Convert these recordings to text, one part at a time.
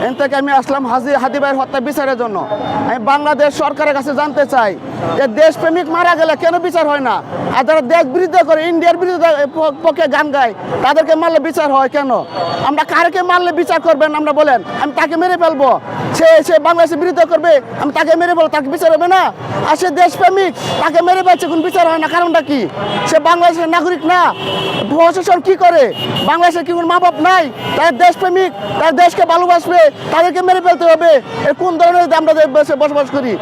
এখান থেকে আমি আসলাম হাদি ভাইয়ের হত্যা বিচারের জন্য। আমি বাংলাদেশ সরকারের কাছে জানতে চাই যে দেশপ্রেমিক মারা গেলে কেন বিচার হয় না, আর যারা দেশ বিরোধিতা করে ইন্ডিয়ার বিরুদ্ধে পক্ষে গান গায় তাদেরকে মারলে বিচার হয় কেন? আমরা কারকে মারলে বিচার করবেন আমরা বলেন? আমি তাকে মেরে ফেলবো, সে বাংলাদেশের বিরোধিতা করবে, আমি তাকে মেরে ফেলবো, তাকে বিচার হবে না? আর সে দেশপ্রেমিক, তাকে মেরে ফেলছে, কোন বিচার হয় না? কারণটা কি? সে বাংলাদেশের নাগরিক না? প্রশাসন কি করে? বাংলাদেশের কি কোনো মা বাপ নাই? তাদের দেশপ্রেমিক, তার দেশকে ভালোবাসবে, তাদেরকে মেরে ফেলতে হবে? এর কোন ধরনের আমরা দেশে বসবাস করি?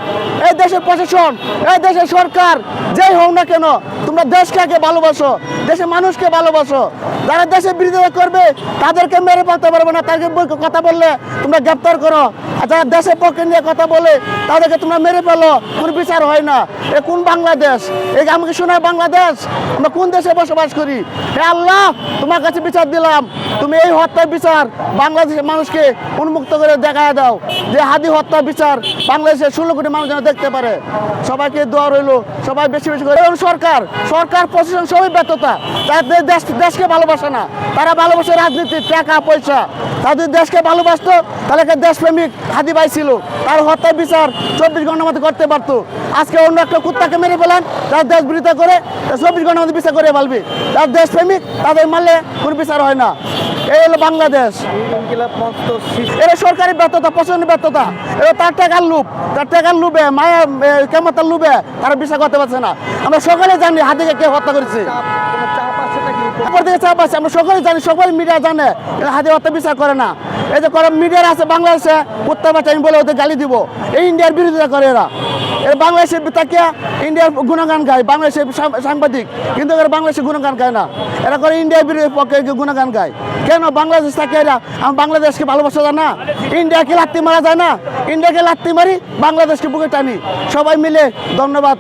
এই দেশের প্রশাসন, এই দেশের সরকার, যেই হোক না কেন, তোমরা দেশকে আগে ভালোবাসো, দেশের মানুষকে ভালোবাসো। যারা দেশের বিরোধিতা করবে তাদেরকে মেরে ফেলতে পারবে না, তাদেরকে কথা বললে তোমরা গ্রেপ্তার করো। আর যারা দেশের পক্ষে নিয়ে কথা বলে তাদেরকে তোমরা মেরে ফেলো, কোনো বিচার হয় না। এ কোন বাংলাদেশ? এই আমাকে শোনায় বাংলাদেশ? আমরা কোন দেশে বসবাস করি? হে আল্লাহ, তোমার কাছে বিচার দিলাম, তুমি এই হত্যার বিচার বাংলাদেশের মানুষকে উন্মুক্ত করে দেখা দাও, যে হাদি হত্যা বিচার বাংলাদেশের 16 কোটি মানুষ যেন দেখতে পারে। সবাইকে দোয়া রইল, সবাই বেশি বেশি করে। এবং সরকার প্রশাসন সবই ব্যর্থতা। তাদের দেশকে ভালোবাসে না, তারা ভালোবাসে রাজনীতি, টাকা পয়সা। তাদের দেশকে ভালোবাসতো তাহলে দেশপ্রেমিক হাদি ভাই ছিল, তার হত্যার বিচার 24 ঘন্টার মধ্যে করতে পারতো। আজকে অন্য একটা কুত্তাকে মেরে ফেলেন, তার দেশ বিরোধিতা করে 24 ঘন্টার মধ্যে বিচার করে ফেলবে। তার দেশপ্রেমিক, তাদের মারলে কোনো বিচার হয় না। এই হলো বাংলাদেশ। এটা সরকারি ব্যর্থতা, প্রশাসনের ব্যর্থতা। এটা তার টাকার লোভে, মায়া কেমতার লোভে তারা বিচার করতে পারছে না। আমরা সকলে জানি হাদিকে কে হত্যা করেছে। চাপ আছে, আমরা সকলে জানি, সকল মিডিয়া জানে হাদি হত্যা বিচার করে না। এই যে মিডিয়ার আছে বাংলাদেশে, কুত্তা বাচ্চা আমি বলে ওদের গালি দিব, এই ইন্ডিয়ার বিরোধিতা করে এরা। বাংলাদেশের তাকিয়া ইন্ডিয়ার গুণগান গায় বাংলাদেশের সাংবাদিক, কিন্তু এরা বাংলাদেশের গুণগান গায় না, এরা করে ইন্ডিয়ার বিরোধী পক্ষে গুণগান গায়। কেন? বাংলাদেশ থাকে এরা বাংলাদেশকে ভালোবাসা যায় না? ইন্ডিয়াকে লাত্তি মারা যায় না? ইন্ডিয়াকে লাত্তি মারি, বাংলাদেশকে বুকে টানি। সবাই মিলে ধন্যবাদ।